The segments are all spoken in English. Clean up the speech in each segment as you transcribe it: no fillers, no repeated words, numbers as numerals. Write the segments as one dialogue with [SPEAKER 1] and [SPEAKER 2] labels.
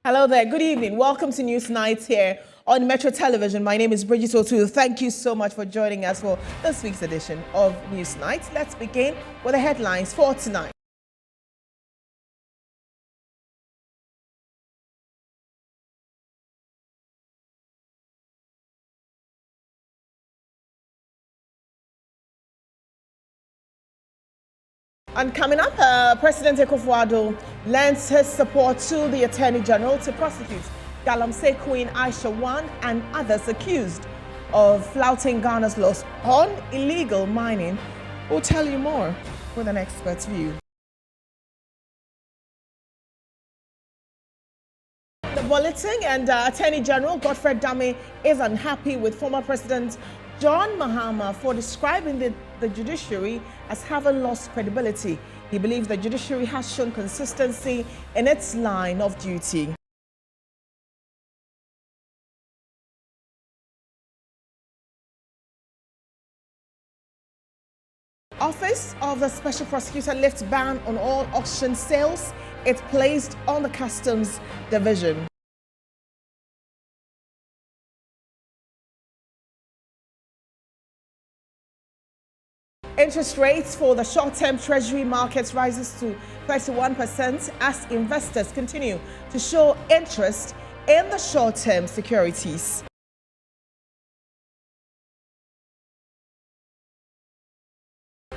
[SPEAKER 1] Hello there, good evening. Welcome to News Night here on Metro Television. My name is Bridget Otu. Thank you so much for joining us for this week's edition of News Night. Let's begin with the headlines for tonight. And coming up, President Kufuor lends his support to the Attorney General to prosecute Galamsey Queen Aisha Wan and others accused of flouting Ghana's laws on illegal mining. We'll tell you more with an expert's view. The bulletin and Attorney General Godfrey Dame is unhappy with former President John Mahama for describing the judiciary as having lost credibility. He believes the judiciary has shown consistency in its line of duty. Office of the Special Prosecutor lifts ban on all auction sales it placed on the Customs Division. Interest rates for the short-term Treasury markets rises to 31% as investors continue to show interest in the short-term securities.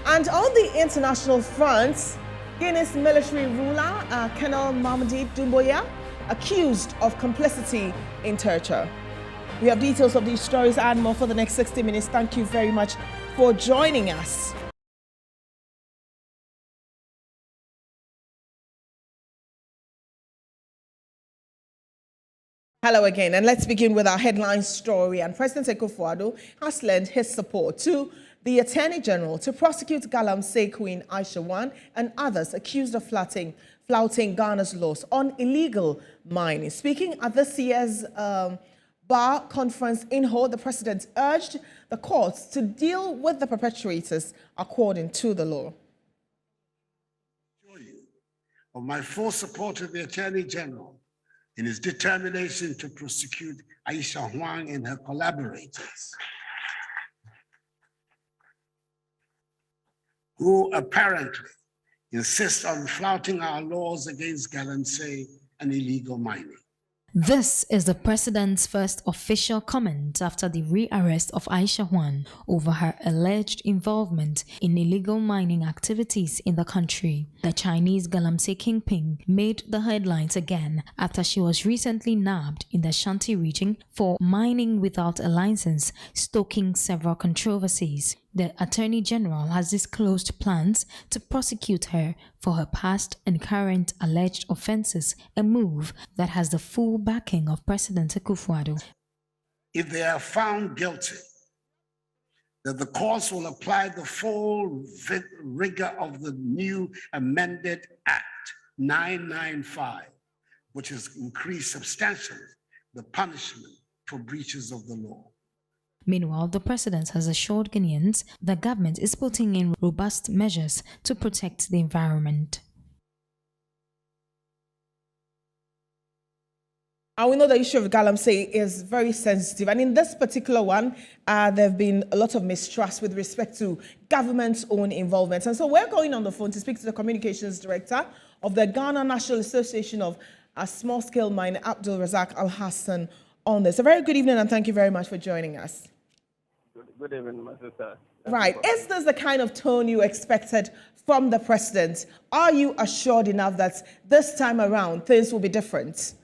[SPEAKER 1] And on the international front, Guinea's military ruler, Colonel Mamadi Doumbouya, accused of complicity in torture. We have details of these stories and more for the next 60 minutes. Thank you very much for joining us. Hello again, and let's begin with our headline story. And President Kufuor has lent his support to the Attorney General to prosecute Galamsey Queen Aisha Wan and others accused of flouting Ghana's laws on illegal mining. Speaking at this year's Bar Conference in Ho, the President urged the courts to deal with the perpetrators according to the law.
[SPEAKER 2] Of my full support to the Attorney General in his determination to prosecute Aisha Wan and her collaborators, who apparently insist on flouting our laws against Galamsey and illegal mining.
[SPEAKER 3] This is the president's first official comment after the rearrest of Aisha Wan over her alleged involvement in illegal mining activities in the country. The Chinese Galamsey kingpin made the headlines again after she was recently nabbed in the Shanti region for mining without a license, stoking several controversies. The Attorney General has disclosed plans to prosecute her for her past and current alleged offenses, a move that has the full backing of President Kufuor.
[SPEAKER 2] If they are found guilty, that the courts will apply the full rigor of the new amended Act 995, which has increased substantially the punishment for breaches of the law.
[SPEAKER 3] Meanwhile, the president has assured Guineans the government is putting in robust measures to protect the environment.
[SPEAKER 1] And we know the issue of Galamsey is very sensitive. And in this particular one, there have been a lot of mistrust with respect to government's own involvement. And so we're going on the phone to speak to the communications director of the Ghana National Association of Small-Scale Mining, Abdul, Razak, Alhassan, on this. A very good evening and thank you very much for joining us.
[SPEAKER 4] Good evening, my sister.
[SPEAKER 1] Right. Is this the kind of tone you expected from the president? Are you assured enough that this time around things will be different?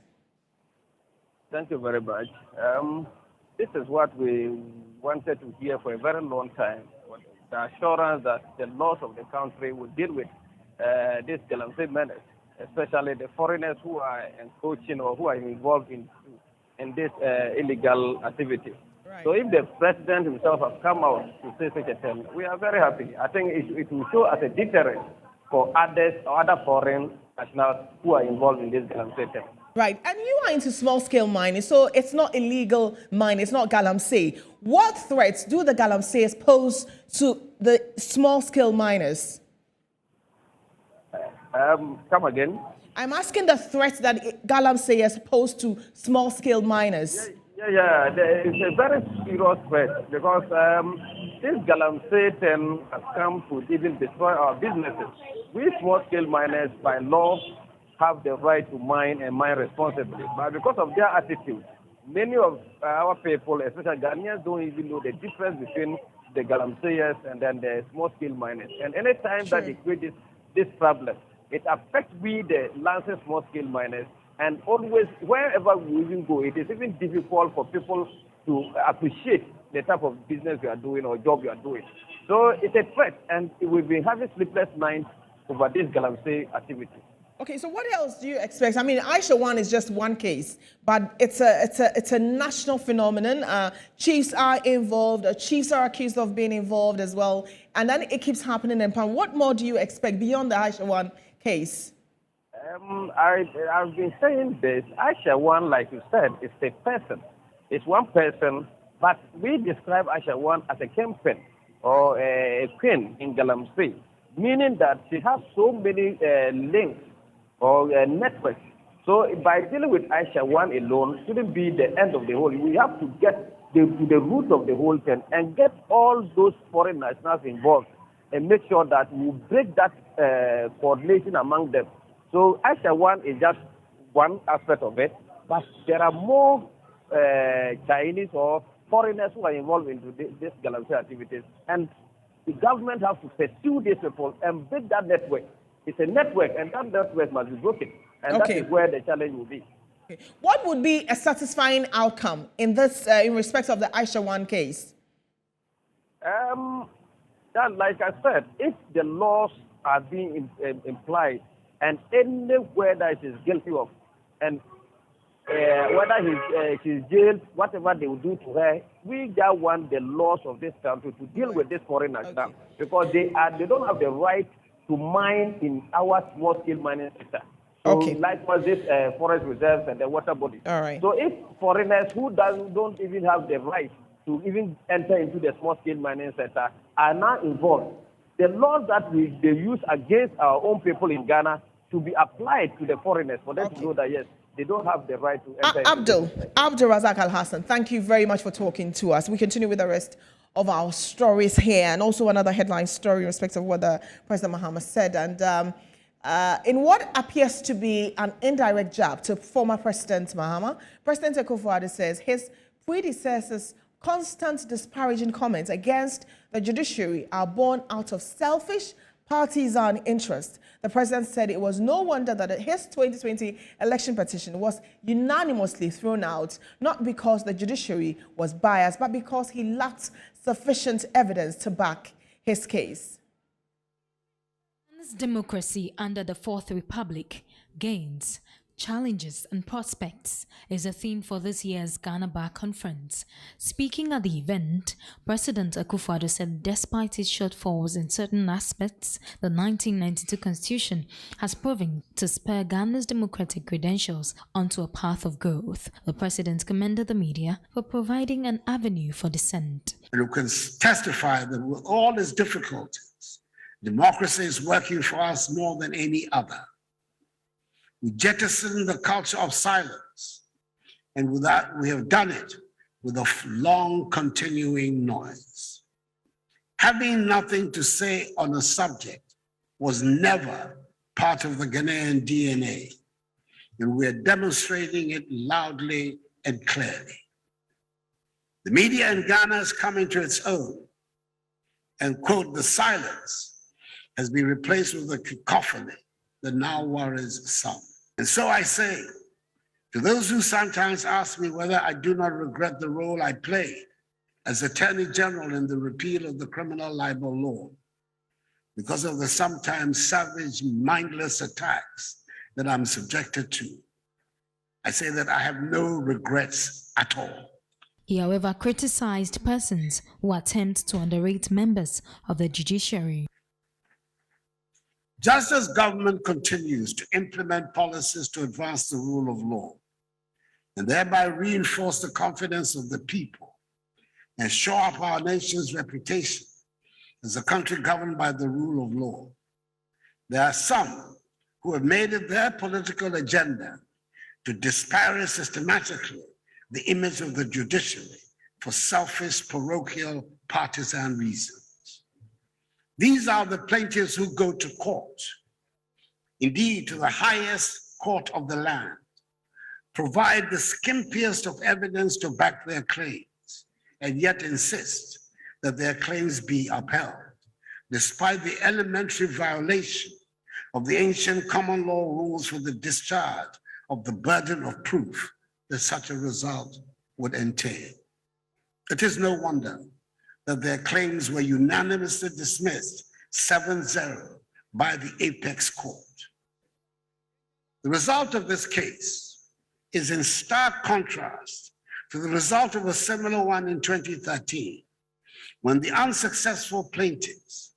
[SPEAKER 4] Thank you very much. This is what we wanted to hear for a very long time. The assurance that the laws of the country will deal with these Galamsey menace, especially the foreigners who are encroaching or who are involved in this illegal activity. Right. So if the president himself has come out to say such a thing, we are very happy. I think it will show as a deterrent for others or other foreign nationals who are involved in this Galamsey thing.
[SPEAKER 1] Right, and you are into small-scale mining, so it's not illegal mining, it's not Galamsey. What threats do the Galamseys pose to the small-scale miners?
[SPEAKER 4] Come again?
[SPEAKER 1] I'm asking the threat that galamseyers pose to small-scale miners.
[SPEAKER 4] Yeah, it's a very serious threat because this galamsey thing has come to even destroy our businesses. We small-scale miners, by law, have the right to mine and mine responsibly. But because of their attitude, many of our people, especially Ghanaians, don't even know the difference between the galamseyers and then the small-scale miners. And any time that they create this problem, it affects we, the licensed small-scale miners. And always, wherever we even go, it is even difficult for people to appreciate the type of business you are doing or job you are doing. So it's a threat, and we've been having sleepless nights over this galamsey activity.
[SPEAKER 1] Okay, so what else do you expect? I mean, Aisha 1 is just one case, but it's a national phenomenon. Chiefs are involved. Chiefs are accused of being involved as well, and then it keeps happening in Pan. What more do you expect beyond the Aisha 1 case?
[SPEAKER 4] I've been saying this. Aisha 1, like you said, is a person. It's one person, but we describe Aisha 1 as a kingpin or a queen in galamsey, meaning that she has so many links or networks. So by dealing with Aisha 1 alone shouldn't be the end of the whole. We have to get to the root of the whole thing and get all those foreign nationals involved and make sure that we break that coordination among them. So Aisha 1 is just one aspect of it, but there are more Chinese or foreigners who are involved into this galamsey activities, and the government has to pursue these people and break that network. It's a network, and that network must be broken, and that is where the challenge will be.
[SPEAKER 1] Okay. What would be a satisfying outcome in this, in respect of the Aisha 1 case?
[SPEAKER 4] That, like I said, if the laws are being implied, and anywhere that is guilty of, and whether she's jailed, whatever they will do to her, we just want the laws of this country to deal with this foreign national, because they don't have the right to mine in our small-scale mining sector. So likewise, this forest reserves and the water bodies.
[SPEAKER 1] All right.
[SPEAKER 4] So if foreigners who don't even have the right to even enter into the small-scale mining sector are now involved, the laws that they use against our own people in Ghana to be applied to the foreigners for them to know that, yes, they don't have the right to enter.
[SPEAKER 1] Abdul Razak Alhassan, thank you very much for talking to us. We continue with the rest of our stories here, and also another headline story in respect of what the President Mahama said. And in what appears to be an indirect jab to former President Mahama, President Kufuor says his predecessors' constant disparaging comments against the judiciary are born out of selfish partisan interest. The president said it was no wonder that his 2020 election petition was unanimously thrown out, not because the judiciary was biased, but because he lacked sufficient evidence to back his case.
[SPEAKER 3] Democracy under the Fourth Republic gains, challenges and prospects is a theme for this year's Ghana Bar Conference. Speaking at the event, President Kufuor said despite its shortfalls in certain aspects, the 1992 Constitution has proven to spur Ghana's democratic credentials onto a path of growth. The President commended the media for providing an avenue for dissent.
[SPEAKER 2] And who can testify that with all its difficulties, democracy is working for us more than any other. We jettison the culture of silence, and with that, we have done it with a long continuing noise. Having nothing to say on a subject was never part of the Ghanaian DNA, and we are demonstrating it loudly and clearly. The media in Ghana is coming to its own, and, quote, the silence has been replaced with a cacophony that now worries some. And so I say, to those who sometimes ask me whether I do not regret the role I played as Attorney General in the repeal of the criminal libel law, because of the sometimes savage, mindless attacks that I'm subjected to, I say that I have no regrets at all.
[SPEAKER 3] He, however, criticized persons who attempt to underrate members of the judiciary.
[SPEAKER 2] Just as government continues to implement policies to advance the rule of law and thereby reinforce the confidence of the people and shore up our nation's reputation as a country governed by the rule of law, there are some who have made it their political agenda to disparage systematically the image of the judiciary for selfish, parochial, partisan reasons. These are the plaintiffs who go to court, indeed to the highest court of the land, provide the skimpiest of evidence to back their claims, and yet insist that their claims be upheld, despite the elementary violation of the ancient common law rules for the discharge of the burden of proof that such a result would entail. It is no wonder that their claims were unanimously dismissed 7-0 by the apex court. The result of this case is in stark contrast to the result of a similar one in 2013, when the unsuccessful plaintiffs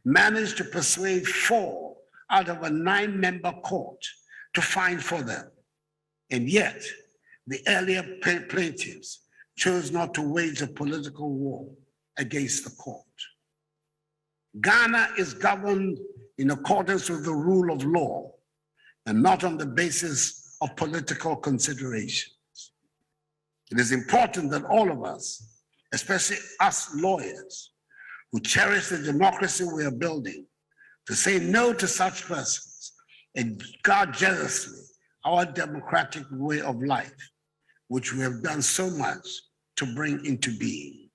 [SPEAKER 2] managed to persuade 4 out of a 9-member court to find for them. And yet, the earlier plaintiffs chose not to wage a political war against the court. Ghana is governed in accordance with the rule of law and not on the basis of political considerations. It is important that all of us, especially us lawyers who cherish the democracy we are building, to say no to such persons and guard jealously our democratic way of life, which we have done so much to bring into being.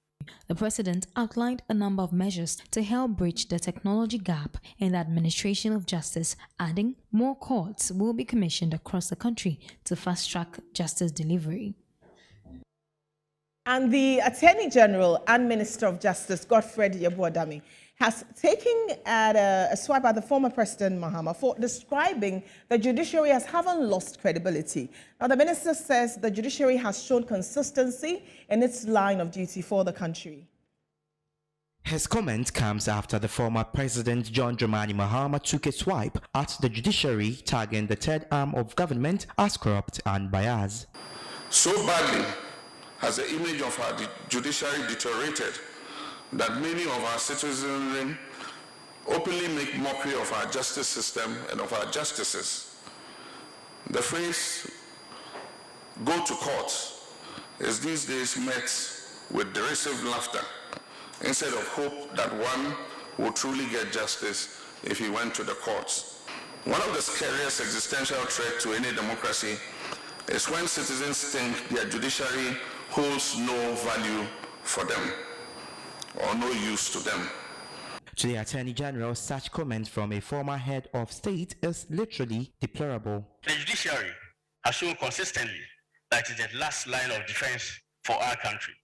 [SPEAKER 3] The president outlined a number of measures to help bridge the technology gap in the administration of justice, adding more courts will be commissioned across the country to fast-track justice delivery.
[SPEAKER 1] And the Attorney General and Minister of Justice, Godfred Yeboadami, has taken a swipe at the former President Mahama for describing the judiciary as having lost credibility. Now, the minister says the judiciary has shown consistency in its line of duty for the country.
[SPEAKER 5] His comment comes after the former President John Dramani Mahama took a swipe at the judiciary, tagging the third arm of government as corrupt and biased.
[SPEAKER 6] So badly has the image of our judiciary deteriorated that many of our citizens openly make mockery of our justice system and of our justices. The phrase, "go to court," is these days met with derisive laughter instead of hope that one will truly get justice if he went to the courts. One of the scariest existential threats to any democracy is when citizens think their judiciary holds no value for them or no use to them.
[SPEAKER 5] To the Attorney General, such comment from a former head of state is literally deplorable.
[SPEAKER 7] The judiciary has shown consistently that it is the last line of defense for our country.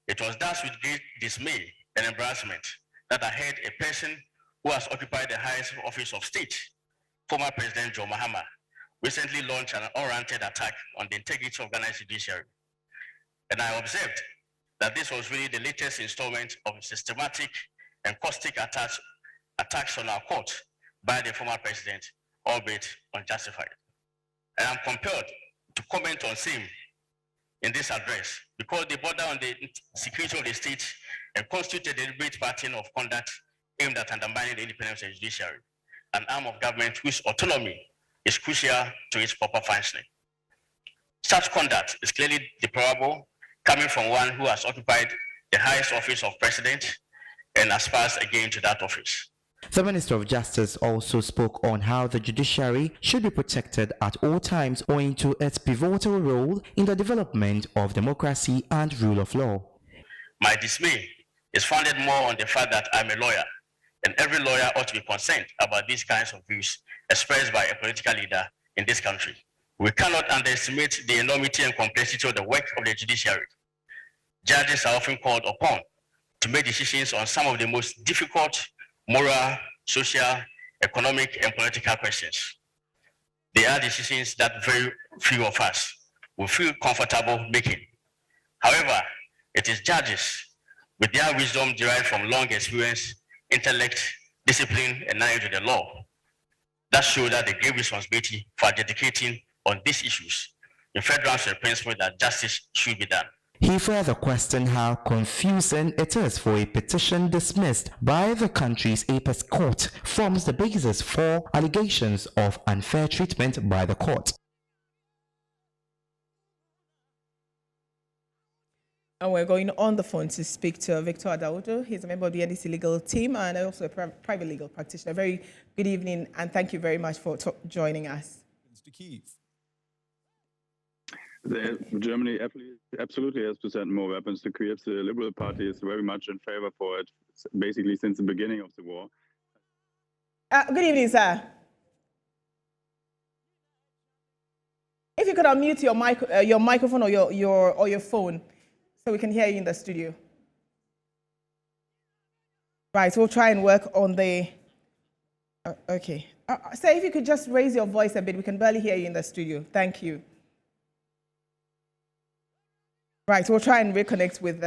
[SPEAKER 7] It was thus with great dismay and embarrassment that I heard a person who has occupied the highest office of state, former President John Mahama, recently launched an unwarranted attack on the integrity of Ghana's judiciary. And I observed that this was really the latest installment of systematic and caustic attacks on our court by the former president, albeit unjustified. And I'm compelled to comment on same in this address because they border on the security of the state and constitute a deliberate pattern of conduct aimed at undermining the independence of the judiciary, an arm of government whose autonomy is crucial to its proper functioning. Such conduct is clearly deplorable, coming from one who has occupied the highest office of president and aspires again to that office.
[SPEAKER 5] The Minister of Justice also spoke on how the judiciary should be protected at all times owing to its pivotal role in the development of democracy and rule of law.
[SPEAKER 7] My dismay is founded more on the fact that I'm a lawyer, and every lawyer ought to be concerned about these kinds of views expressed by a political leader in this country. We cannot underestimate the enormity and complexity of the work of the judiciary. Judges are often called upon to make decisions on some of the most difficult moral, social, economic, and political questions. They are decisions that very few of us will feel comfortable making. However, it is judges with their wisdom derived from long experience, intellect, discipline, and knowledge of the law that show that the great responsibility for dedicating on these issues in federal principle that justice should be done.
[SPEAKER 5] He further questioned how confusing it is for a petition dismissed by the country's apex court forms the basis for allegations of unfair treatment by the court.
[SPEAKER 1] And we're going on the phone to speak to Victor Adaudu. He's a member of the NDC legal team and also a private legal practitioner. Very good evening and thank you very much for joining us.
[SPEAKER 8] Germany absolutely has to send more weapons to Kiev. The Liberal Party is very much in favor for it, basically since the beginning of the war.
[SPEAKER 1] Good evening, sir. If you could unmute your microphone or your phone, so we can hear you in the studio. Right, we'll try and work on the. Okay. So if you could just raise your voice a bit, we can barely hear you in the studio. Thank you. Right, we'll try and reconnect with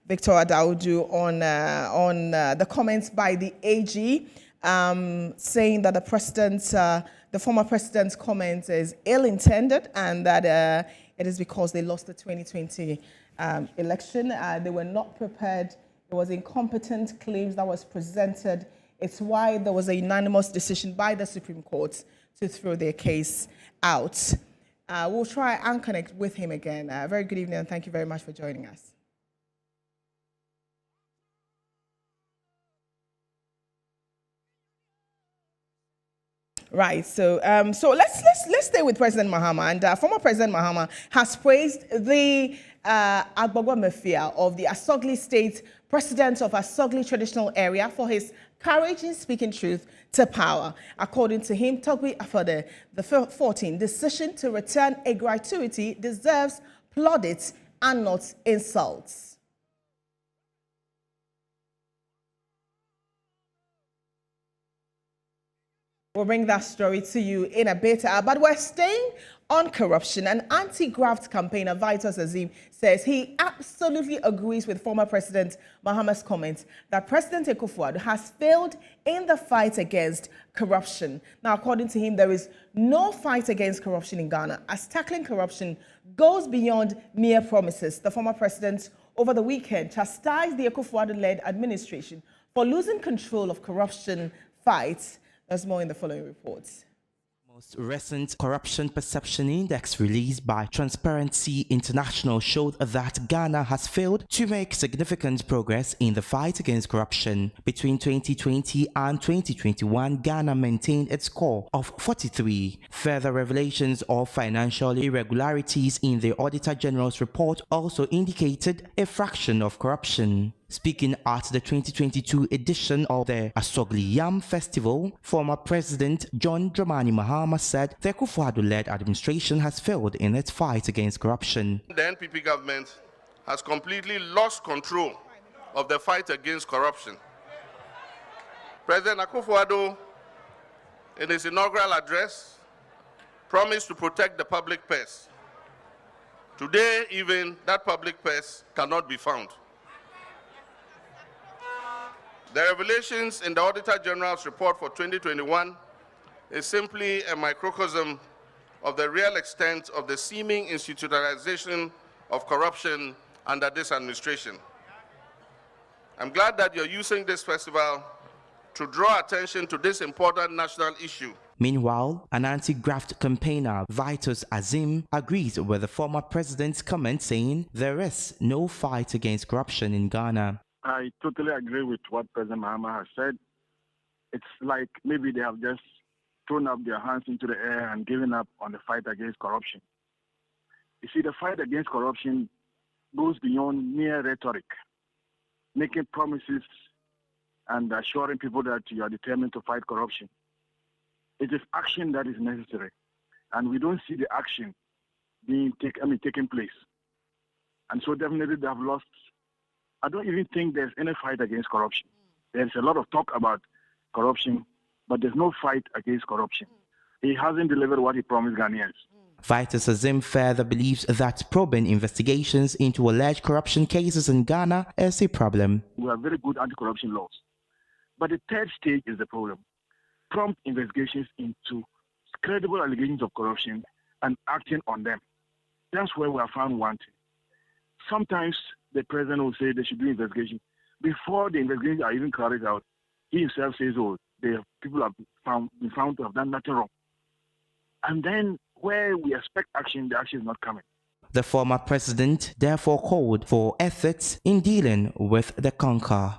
[SPEAKER 1] Victor Adaudu on the comments by the AG, saying that the former president's comment is ill-intended and that it is because they lost the 2020 election. They were not prepared. It was incompetent claims that was presented. It's why there was a unanimous decision by the Supreme Court to throw their case out. We'll try and connect with him again. Very good evening and thank you very much for joining us. Right, so let's stay with President Mahama. And former President Mahama has praised the Agbogbo Mafia of the Asogli State, president of Asogli traditional area, for his courage in speaking truth to power. According to him, Togbi Afode, the 14th decision to return a gratuity deserves plaudits and not insults. We'll bring that story to you in a bit, but we're staying on corruption. An anti-graft campaigner, Vitus Azim, says he absolutely agrees with former President Mahama's comments that President Kufuor has failed in the fight against corruption. Now, according to him, there is no fight against corruption in Ghana, as tackling corruption goes beyond mere promises. The former president, over the weekend, chastised the Kufuor-led administration for losing control of corruption fights. There's more in the following reports.
[SPEAKER 5] Most recent Corruption Perception Index released by Transparency International showed that Ghana has failed to make significant progress in the fight against corruption. Between 2020 and 2021, Ghana maintained its score of 43. Further revelations of financial irregularities in the Auditor General's report also indicated a fraction of corruption. Speaking at the 2022 edition of the Asogli Yam Festival, former President John Dramani Mahama said the Kufuor-led administration has failed in its fight against corruption.
[SPEAKER 6] The NPP government has completely lost control of the fight against corruption. President Kufuor, in his inaugural address, promised to protect the public purse. Today, even that public purse cannot be found. The revelations in the Auditor General's report for 2021 is simply a microcosm of the real extent of the seeming institutionalization of corruption under this administration. I'm glad that you're using this festival to draw attention to this important national issue.
[SPEAKER 5] Meanwhile, an anti-graft campaigner, Vitus Azim, agrees with the former president's comment, saying there is no fight against corruption in Ghana.
[SPEAKER 9] I totally agree with what President Mahama has said. It's like maybe they have just thrown up their hands into the air and given up on the fight against corruption. You see, the fight against corruption goes beyond mere rhetoric, making promises and assuring people that you are determined to fight corruption. It is action that is necessary, and we don't see the action taking place. And so definitely they have lost. I don't even think there's any fight against corruption. There's a lot of talk about corruption, but there's no fight against corruption. He hasn't delivered what he promised Ghanaians.
[SPEAKER 5] Vitus Azim further believes that probing investigations into alleged corruption cases in Ghana is a problem.
[SPEAKER 9] We have very good anti-corruption laws. But the third stage is the problem. Prompt investigations into credible allegations of corruption and acting on them. That's where we are found wanting. sometimes the president will say they should do investigation. Before the investigation are even carried out, he himself says, oh, people have been found to have done nothing wrong. And then where we expect action, the action is not coming.
[SPEAKER 5] The former president therefore called for ethics in dealing with the conquer.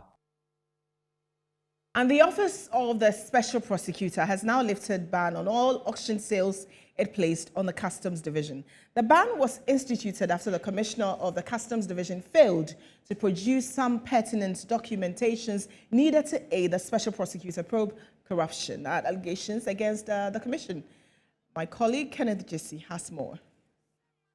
[SPEAKER 1] And the Office of the Special Prosecutor has now lifted ban on all auction sales it placed on the Customs Division. The ban was instituted after the Commissioner of the Customs Division failed to produce some pertinent documentations needed to aid the Special Prosecutor probe corruption allegations against the Commission. My colleague Kenneth Jesse has more.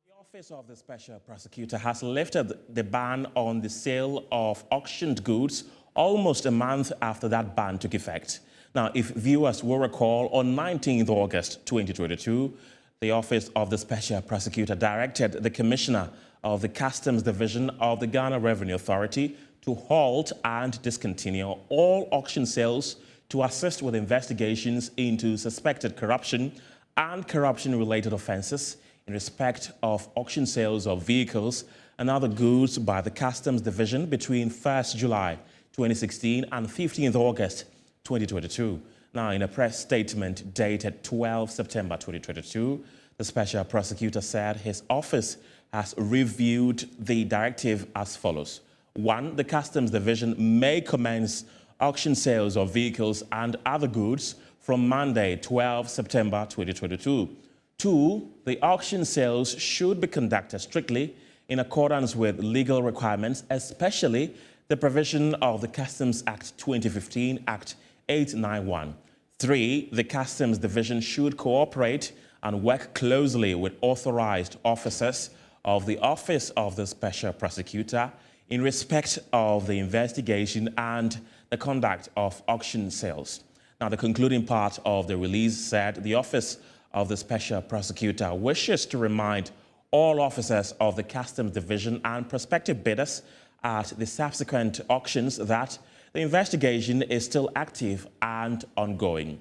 [SPEAKER 10] The Office of the Special Prosecutor has lifted the ban on the sale of auctioned goods almost a month after that ban took effect. Now, if viewers will recall, on 19th August 2022, the Office of the Special Prosecutor directed the Commissioner of the Customs Division of the Ghana Revenue Authority to halt and discontinue all auction sales to assist with investigations into suspected corruption and corruption-related offences in respect of auction sales of vehicles and other goods by the Customs Division between 1st July 2016 and 15th August 2022. Now, in a press statement dated 12 September 2022, the Special Prosecutor said his office has reviewed the directive as follows. 1. The Customs Division may commence auction sales of vehicles and other goods from Monday, 12 September 2022. 2. The auction sales should be conducted strictly in accordance with legal requirements, especially the provision of the Customs Act 2015, Act 891. 3. The Customs Division should cooperate and work closely with authorized officers of the Office of the Special Prosecutor in respect of the investigation and the conduct of auction sales. Now, the concluding part of the release said the Office of the Special Prosecutor wishes to remind all officers of the Customs Division and prospective bidders at the subsequent auctions that the investigation is still active and ongoing.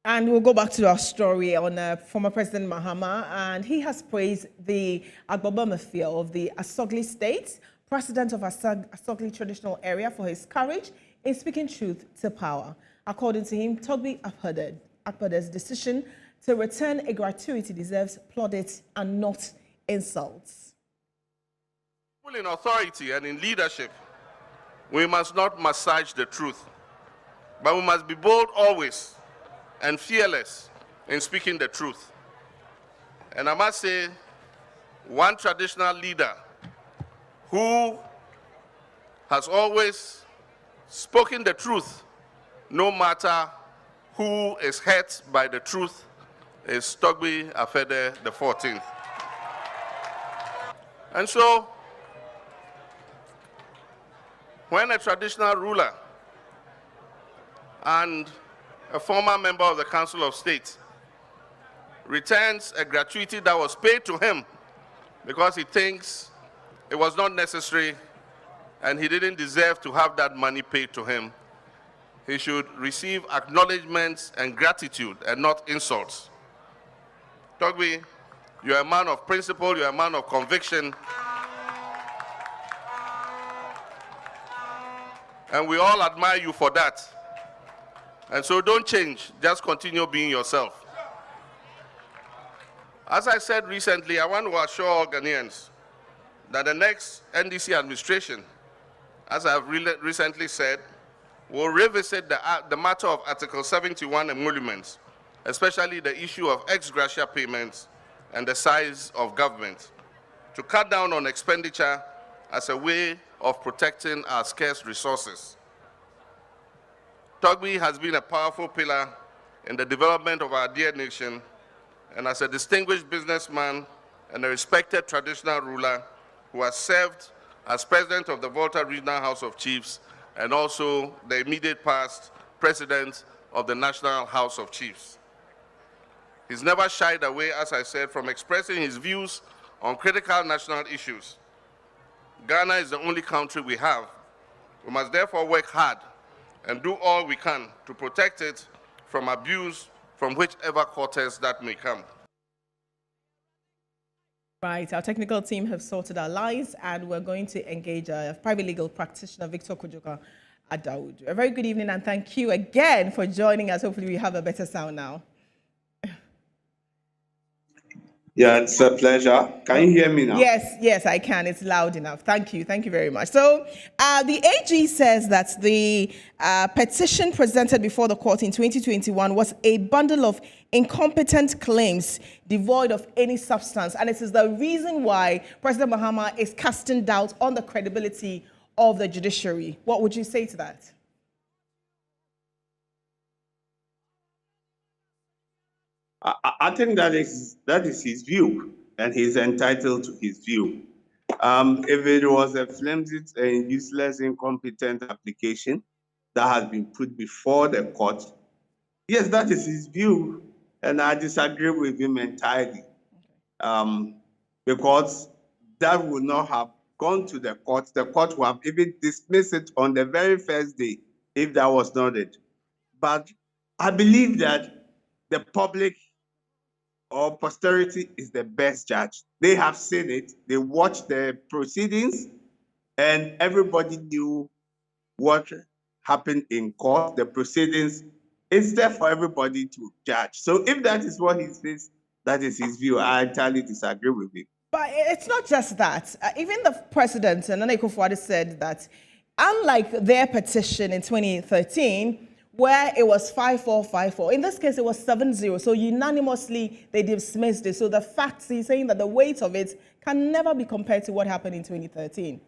[SPEAKER 1] And we'll go back to our story on former President Mahama, and he has praised the Agbaba Mafia of the Asogli State, president of Asogli traditional area, for his courage in speaking truth to power. According to him, Togbi Akpade's decision to return a gratuity deserves plaudits and not insults.
[SPEAKER 6] In authority and in leadership, we must not massage the truth, but we must be bold always and fearless in speaking the truth. And I must say, one traditional leader who has always spoken the truth, no matter who is hurt by the truth, is Togbi Afede the 14th. And so, when a traditional ruler and a former member of the Council of State returns a gratuity that was paid to him because he thinks it was not necessary and he didn't deserve to have that money paid to him, he should receive acknowledgements and gratitude and not insults. Togbi, you're a man of principle, you're a man of conviction, and we all admire you for that. And so don't change, just continue being yourself. As I said recently, I want to assure all Ghanaians that the next NDC administration, as I've recently said, will revisit the matter of Article 71 emoluments, especially the issue of ex gratia payments and the size of government, to cut down on expenditure as a way of protecting our scarce resources. Togbi has been a powerful pillar in the development of our dear nation, and as a distinguished businessman and a respected traditional ruler who has served as president of the Volta Regional House of Chiefs and also the immediate past president of the National House of Chiefs. He's never shied away, as I said, from expressing his views on critical national issues. Ghana is the only country we have. We must therefore work hard and do all we can to protect it from abuse from whichever quarters that may come.
[SPEAKER 1] Right, our technical team have sorted our lines and we're going to engage a private legal practitioner, Victor Kujoka Adaudu. A very good evening and thank you again for joining us. Hopefully we have a better sound now.
[SPEAKER 11] Yeah, it's a pleasure. Can you hear me now?
[SPEAKER 1] Yes, I can. It's loud enough. Thank you very much. So the AG says that the petition presented before the court in 2021 was a bundle of incompetent claims devoid of any substance. And it is the reason why President Mahama is casting doubt on the credibility of the judiciary. What would you say to that?
[SPEAKER 11] I think that is his view, and he's entitled to his view. If it was a flimsy and useless, incompetent application that has been put before the court, yes, that is his view, and I disagree with him entirely. Because that would not have gone to the court. The court would have even dismissed it on the very first day if that was not it. But I believe that the public or posterity is the best judge. They have seen it, they watched the proceedings, and everybody knew what happened in court, the proceedings. It's there for everybody to judge. So if that is what he says, that is his view, I entirely disagree with him.
[SPEAKER 1] But it's not just that. Even the president, Nana Kufuor, said that unlike their petition in 2013, where it was 5-4, in this case it was 7-0. So unanimously they dismissed it. So the facts, he's saying that the weight of it can never be compared to what happened in 2013.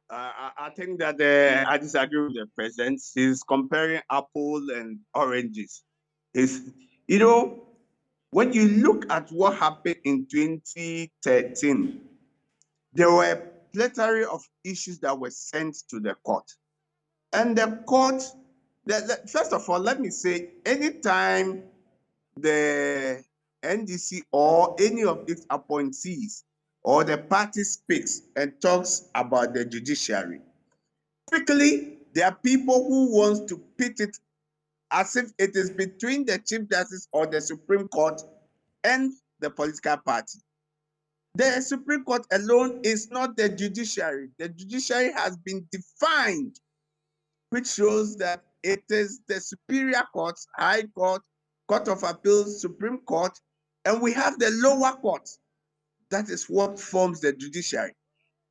[SPEAKER 11] I think that I disagree with the president. He's comparing apple and oranges. When you look at what happened in 2013, there were a plethora of issues that were sent to the court. And the court, first of all, let me say, anytime the NDC or any of its appointees or the party speaks and talks about the judiciary, typically there are people who want to pit it as if it is between the Chief Justice or the Supreme Court and the political party. The Supreme Court alone is not the judiciary. The judiciary has been defined, which shows that it is the superior courts, High Court, Court of Appeals, Supreme Court, and we have the lower courts. That is what forms the judiciary.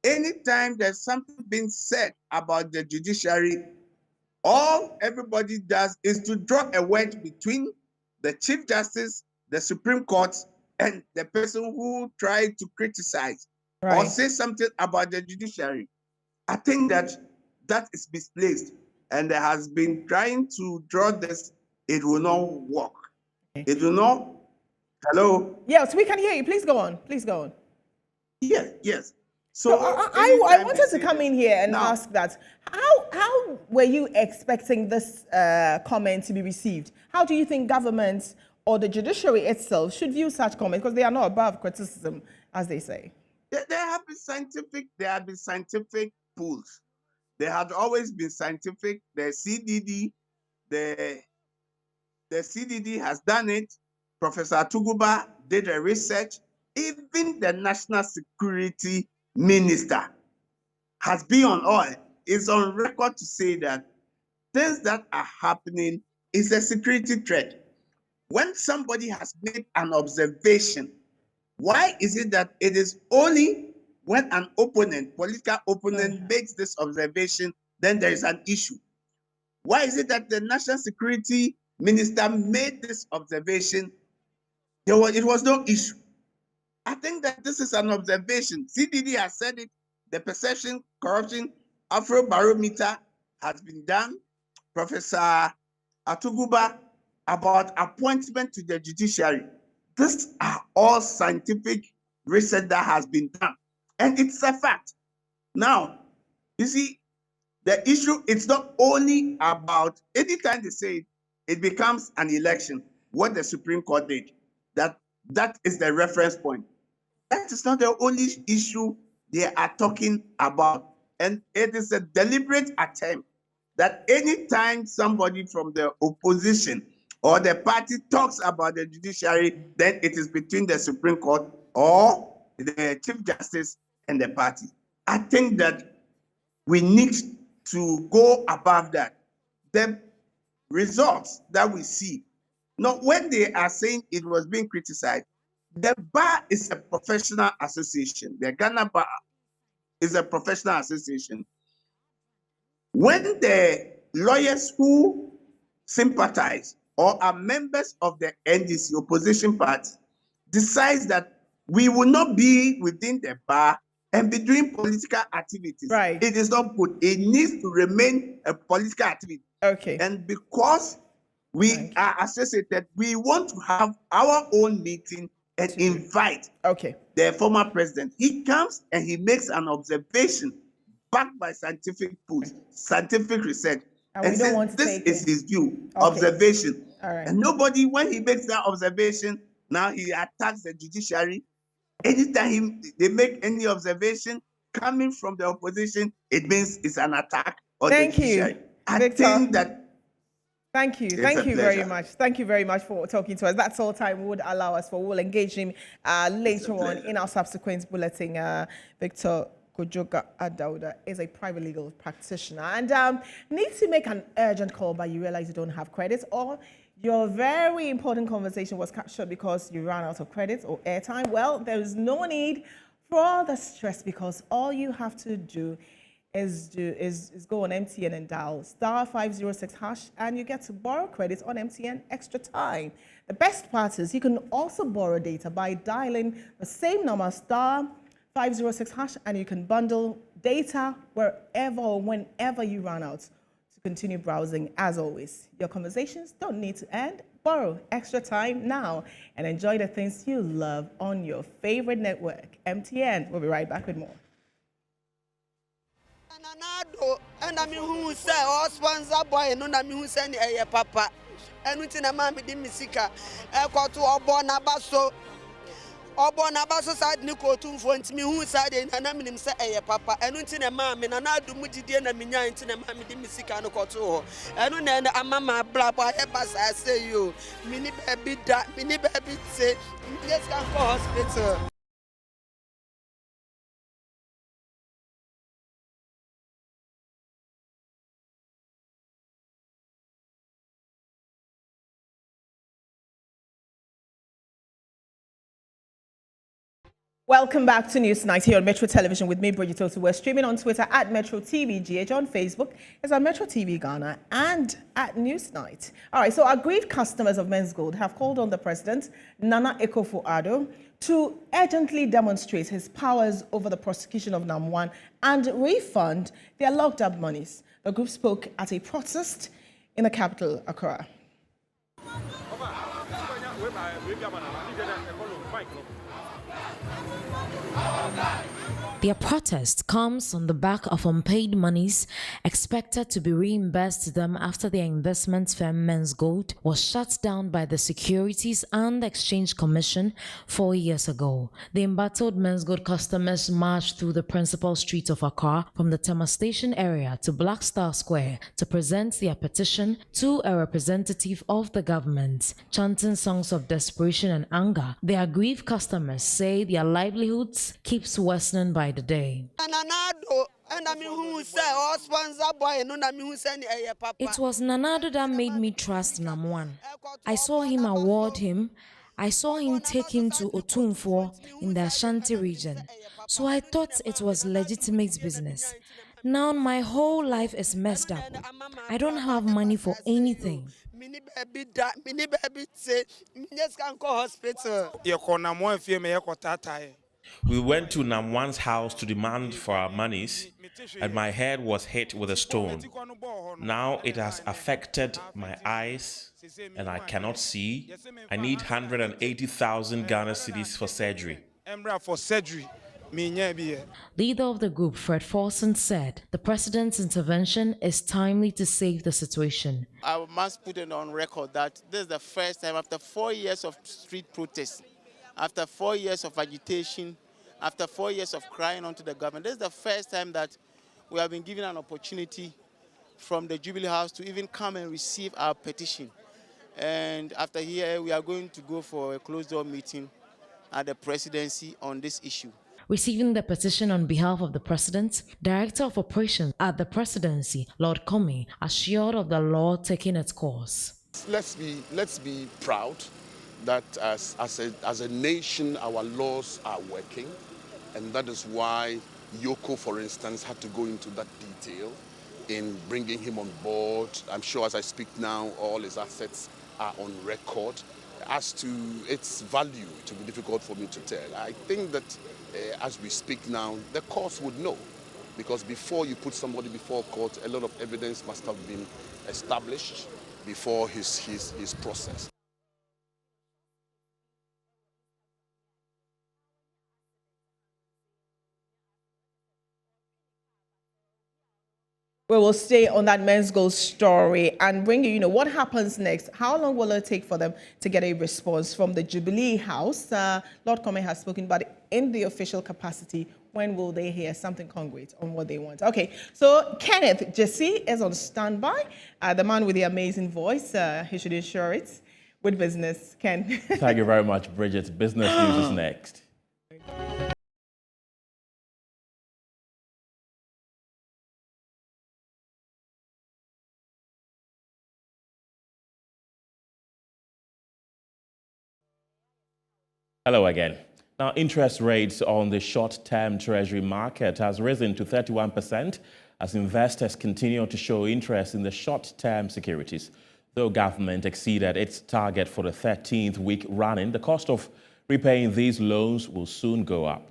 [SPEAKER 11] Anytime there's something being said about the judiciary, all everybody does is to draw a wedge between the Chief Justice, the Supreme Court, and the person who tried to criticize or say something about the judiciary. I think that is misplaced. And there has been trying to draw this, it will not work. It will not. Hello?
[SPEAKER 1] Yes, we can hear you. Please go on.
[SPEAKER 11] Yes.
[SPEAKER 1] So I wanted to come in here and ask that. How were you expecting this comment to be received? How do you think government or the judiciary itself should view such comments? Because they are not above criticism, as they say.
[SPEAKER 11] There have been scientific pools. There had always been scientific. The CDD has done it. Professor Tuguba did a research. Even the National Security Minister has been on oil. Is on record to say that things that are happening is a security threat. When somebody has made an observation, why is it that it is only when an opponent, political opponent, makes this observation, then there is an issue? Why is it that the National Security Minister made this observation? It was no issue. I think that this is an observation. CDD has said it. The Perception Corruption Afrobarometer has been done. Professor Atuguba about appointment to the judiciary. These are all scientific research that has been done. And it's a fact. Now, you see, the issue, it's not only about, anytime they say it, it becomes an election, what the Supreme Court did. That is the reference point. That is not the only issue they are talking about. And it is a deliberate attempt that anytime somebody from the opposition or the party talks about the judiciary, then it is between the Supreme Court or the Chief Justice and the party. I think that we need to go above that. The results that we see, not when they are saying it was being criticized, the bar is a professional association. The Ghana Bar is a professional association. When the lawyers who sympathize or are members of the NDC opposition party decides that we will not be within the bar and be doing political activities,
[SPEAKER 1] right,
[SPEAKER 11] it is not good. It needs to remain a political activity.
[SPEAKER 1] Okay.
[SPEAKER 11] And because we are associated, we want to have our own meeting and invite the former president. He comes and he makes an observation backed by scientific proof, scientific research, and says this is his view, observation.
[SPEAKER 1] All right.
[SPEAKER 11] And nobody, when he makes that observation, now he attacks the judiciary. Anytime they make any observation coming from the opposition, it means it's an attack on the judiciary. I think that.
[SPEAKER 1] Thank you. Thank you very much. Thank you very much for talking to us. That's all time would allow us for. We'll engage him later on in our subsequent bulletin. Victor Kwadwo Adaudu is a private legal practitioner and needs to make an urgent call, but you realize you don't have credit, or your very important conversation was cut short because you ran out of credit or airtime. Well, there is no need for all the stress, because all you have to do is go on MTN and dial *506# and you get to borrow credit on MTN extra time. The best part is you can also borrow data by dialing the same number *506# and you can bundle data wherever or whenever you run out to continue browsing. As always, your conversations don't need to end. Borrow extra time now and enjoy the things you love on your favorite network, MTN. We'll be right back with more.
[SPEAKER 12] And I mean, who say, or sponsor boy, no, I mean, who send a papa, and within a mammy dimisica, a quarter or born abaso, or born abaso side Nico to front me, who said, and I mean, say a papa, and within a mammy, and I do Mujidi and a minia into a mammy dimisica and a quarter, and then a mamma blab by a bus, I say you, mini baby, say, yes, can go hospital.
[SPEAKER 1] Welcome back to News Night here on Metro Television with me, Bridget Otu. We're streaming on Twitter at Metro TV GH, on Facebook as at Metro TV Ghana, and at News Night. All right, so aggrieved customers of Men's Gold have called on the president, Nana Akufo-Addo, to urgently demonstrate his powers over the prosecution of Nam1 and refund their locked-up monies. The group spoke at a protest in the capital, Accra.
[SPEAKER 3] Their protest comes on the back of unpaid monies expected to be reimbursed to them after their investment firm Men's Gold was shut down by the Securities and Exchange Commission 4 years ago. The embattled Men's Gold customers marched through the principal street of Accra from the Tema Station area to Black Star Square to present their petition to a representative of the government. Chanting songs of desperation and anger, the aggrieved customers say their livelihoods keeps worsening by the day. It was Nanado that made me trust Nam1. I saw him award him. I saw him take him to Otumfuor in the Ashanti region. So I thought it was legitimate business. Now my whole life is messed up. I don't have money for anything.
[SPEAKER 10] We went to Nam1's house to demand for our monies, and my head was hit with a stone. Now it has affected my eyes, and I cannot see. I need 180,000 Ghana cedis for surgery.
[SPEAKER 3] Leader of the group, Fred Forson, said the president's intervention is timely to save the situation.
[SPEAKER 13] I must put it on record that this is the first time after 4 years of street protests, after 4 years of agitation, after 4 years of crying onto the government, this is the first time that we have been given an opportunity from the Jubilee House to even come and receive our petition. And after here, we are going to go for a closed-door meeting at the presidency on this issue.
[SPEAKER 14] Receiving the petition on behalf of the President, Director of Operations at the Presidency, Lord Comey, assured of the law taking its course.
[SPEAKER 15] Let's be proud that as a nation, our laws are working, and that is why Yoko, for instance, had to go into that detail in bringing him on board. I'm sure as I speak now, all his assets are on record. As to its value, it will be difficult for me to tell. I think that as we speak now, the courts would know, because before you put somebody before court, a lot of evidence must have been established before his process.
[SPEAKER 1] We will stay on that men's gold story and bring you, what happens next. How long will it take for them to get a response from the Jubilee House? Lord Comey has spoken, but in the official capacity, when will they hear something concrete on what they want? Okay, so Kenneth Jesse is on standby. The man with the amazing voice, he should ensure it with business. Ken.
[SPEAKER 10] Thank you very much, Bridget. Business news is next. Hello again. Now, interest rates on the short-term Treasury market has risen to 31% as investors continue to show interest in the short-term securities. Though government exceeded its target for the 13th week running, the cost of repaying these loans will soon go up.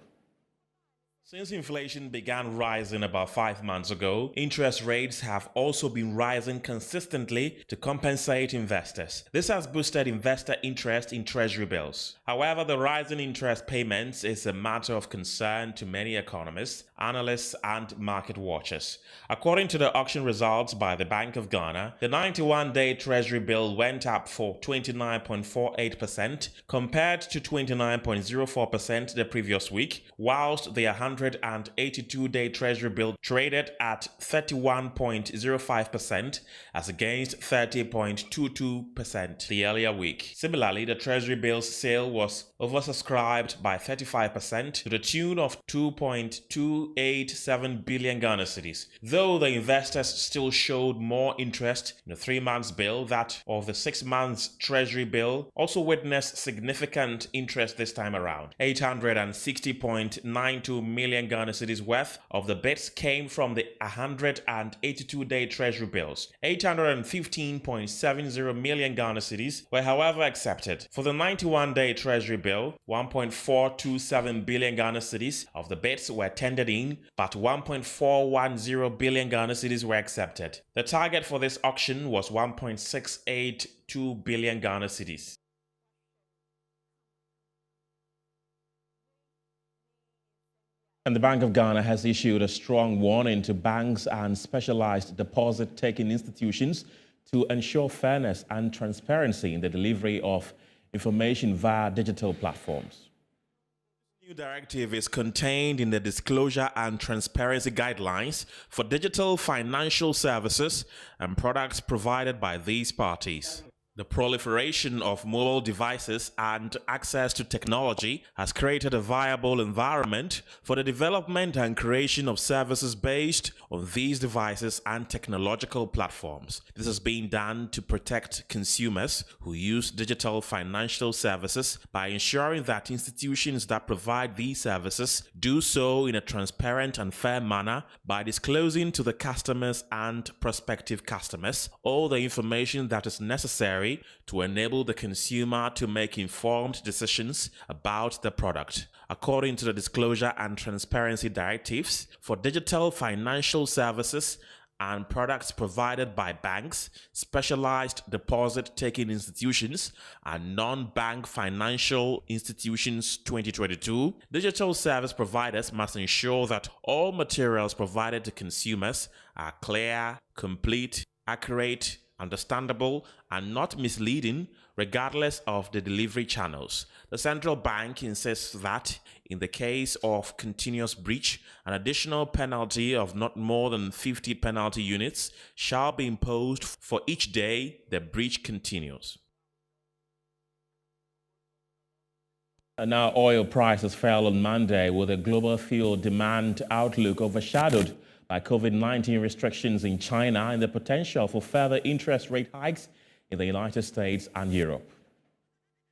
[SPEAKER 10] Since inflation began rising about 5 months ago, interest rates have also been rising consistently to compensate investors. This has boosted investor interest in Treasury bills. However, the rise in interest payments is a matter of concern to many economists, analysts, and market watchers. According to the auction results by the Bank of Ghana, the 91-day Treasury bill went up for 29.48% compared to 29.04% the previous week, whilst the 182-day Treasury bill traded at 31.05% as against 30.22% the earlier week. Similarly, the Treasury bill's sale was oversubscribed by 35% to the tune of 2.287 billion Ghana cedis. Though the investors still showed more interest in the 3-month bill, that of the 6-month Treasury bill also witnessed significant interest this time around. 860.92 million Ghana cedis worth of the bids came from the 182-day Treasury bills. 815.70 million Ghana cedis were however accepted. For the 91-day Treasury bill, 1.427 billion Ghana cedis of the bids were tendered in, but 1.410 billion Ghana cedis were accepted. The target for this auction was 1.682 billion Ghana cedis. And the Bank of Ghana has issued a strong warning to banks and specialized deposit-taking institutions to ensure fairness and transparency in the delivery of information via digital platforms. The new directive is contained in the Disclosure and Transparency Guidelines for digital financial services and products provided by these parties. The proliferation of mobile devices and access to technology has created a viable environment for the development and creation of services based on these devices and technological platforms. This is being done to protect consumers who use digital financial services by ensuring that institutions that provide these services do so in a transparent and fair manner by disclosing to the customers and prospective customers all the information that is necessary to enable the consumer to make informed decisions about the product. According to the Disclosure and Transparency Directives for digital financial services and products provided by banks, specialized deposit-taking institutions, and non-bank financial institutions 2022, digital service providers must ensure that all materials provided to consumers are clear, complete, accurate, understandable, and not misleading, regardless of the delivery channels. The central bank insists that, in the case of continuous breach, an additional penalty of not more than 50 penalty units shall be imposed for each day the breach continues. And now oil prices fell on Monday with a global fuel demand outlook overshadowed by COVID-19 restrictions in China and the potential for further interest rate hikes in the United States and Europe.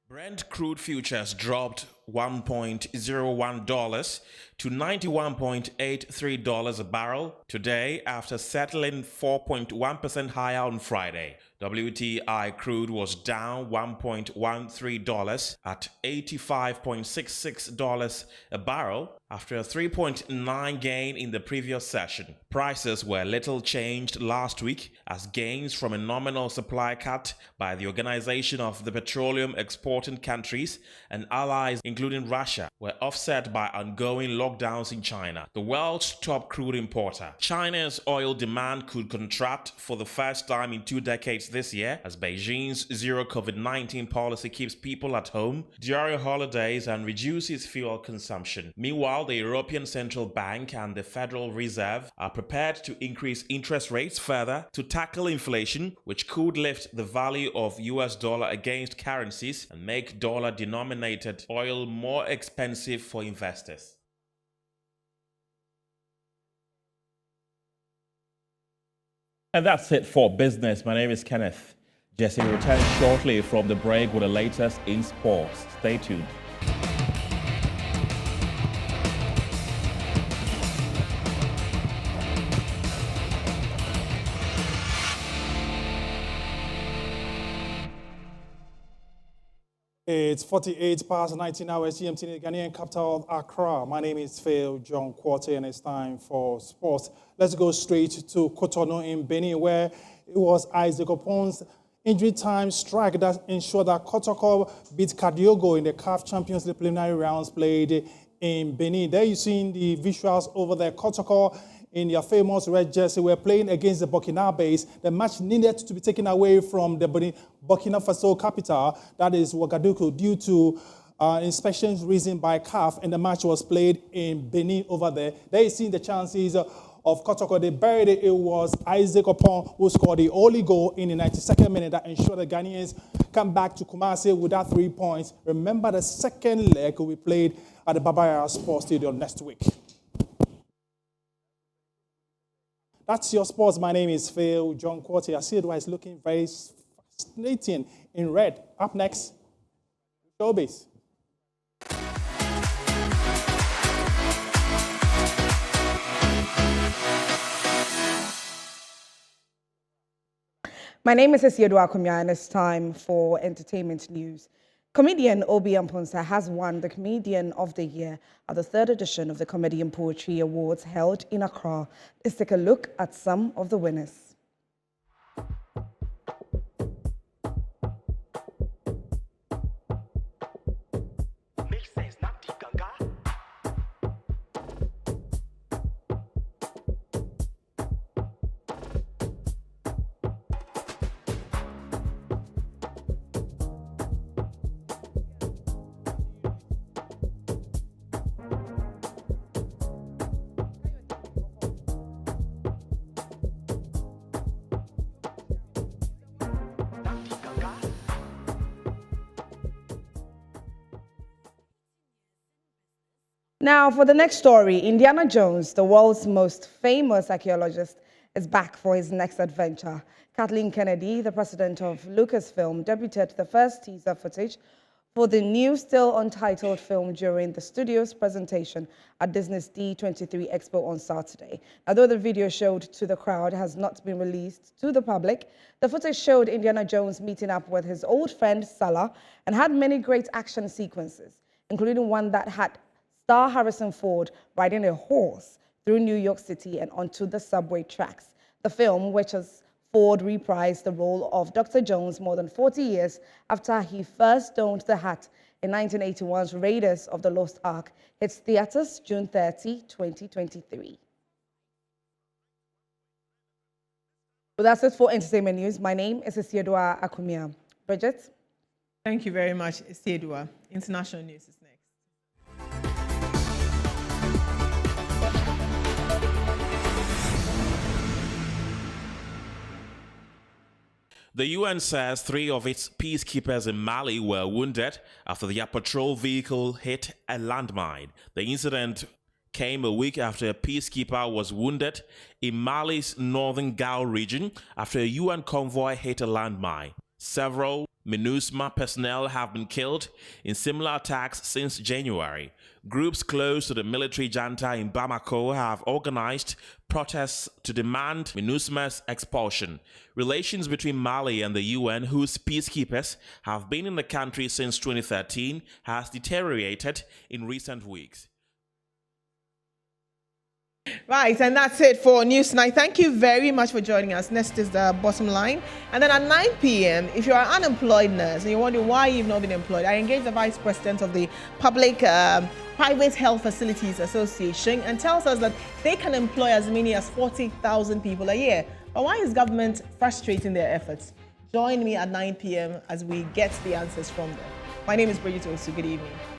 [SPEAKER 10] Brent crude futures dropped $1.01 to $91.83 a barrel today after settling 4.1% higher on Friday. WTI crude was down $1.13 at $85.66 a barrel after a 3.9 gain in the previous session. Prices were little changed last week as gains from a nominal supply cut by the Organization of the Petroleum Exporting Countries and allies including Russia were offset by ongoing lockdowns in China, the world's top crude importer. China's oil demand could contract for the first time in 2 decades this year as Beijing's zero COVID-19 policy keeps people at home during holidays and reduces fuel consumption. Meanwhile, the European Central Bank and the Federal Reserve are prepared to increase interest rates further to tackle inflation, which could lift the value of US dollar against currencies and make dollar-denominated oil more expensive for investors. And that's it for business. My name is Kenneth. Jesse will return shortly from the break with the latest in sports. Stay tuned.
[SPEAKER 16] It's 48 past 19 hours GMT in the Ghanaian capital of Accra. My name is Phil John Quarter and it's time for sports. Let's go straight to Cotonou in Benin, where it was Isaac Opon's injury time strike that ensured that Kotoko beat Kadiogo in the CAF Champions League preliminary rounds played in Benin. There you see the visuals over there. Kotoko in their famous red jersey were playing against the Burkinabes. The match needed to be taken away from the Burkina Faso capital, that is Ouagadougou, due to inspections reasoned by CAF, and the match was played in Benin over there. There you see the chances of Kotoko. They buried it. It was Isaac Opon who scored the only goal in the 92nd minute that ensured the Ghanaians come back to Kumasi with that 3 points. Remember, the second leg will be played at the Babaya Sports Stadium next week. That's your sports. My name is Phil John Quarter. I see it is looking very fascinating in red. Up next, showbiz.
[SPEAKER 17] My name is Kwadwo Owusu Afriyie, and it's time for entertainment news. Comedian Obi Amponsa has won the Comedian of the Year at the 3rd edition of the Comedy and Poetry Awards held in Accra. Let's take a look at some of the winners. Now, for the next story, Indiana Jones, the world's most famous archaeologist, is back for his next adventure. Kathleen Kennedy, the president of Lucasfilm, debuted the first teaser footage for the new, still untitled film during the studio's presentation at Disney's D23 Expo on Saturday. Although the video showed to the crowd has not been released to the public, the footage showed Indiana Jones meeting up with his old friend Salah and had many great action sequences, including one that had star Harrison Ford riding a horse through New York City and onto the subway tracks. The film, which has Ford reprised the role of Dr. Jones more than 40 years after he first donned the hat in 1981's Raiders of the Lost Ark, hits theaters June 30, 2023. Well, that's it for entertainment news. My name is Kwadwo Owusu Afriyie. Bridget?
[SPEAKER 1] Thank you very much, Kwadwo. International news is next.
[SPEAKER 10] The UN says 3 of its peacekeepers in Mali were wounded after their patrol vehicle hit a landmine. The incident came a week after a peacekeeper was wounded in Mali's northern Gao region after a UN convoy hit a landmine. Several MINUSMA personnel have been killed in similar attacks since January. Groups close to the military junta in Bamako have organized protests to demand MINUSMA's expulsion. Relations between Mali and the UN, whose peacekeepers have been in the country since 2013, has deteriorated in recent weeks.
[SPEAKER 1] Right, and that's it for News Night. Thank you very much for joining us. Next is the bottom line. And then at 9 p.m., if you're an unemployed nurse and you're wondering why you've not been employed, I engaged the Vice President of the Private Health Facilities Association and tells us that they can employ as many as 40,000 people a year. But why is government frustrating their efforts? Join me at 9 p.m. as we get the answers from them. My name is Kwadwo Owusu. Good evening.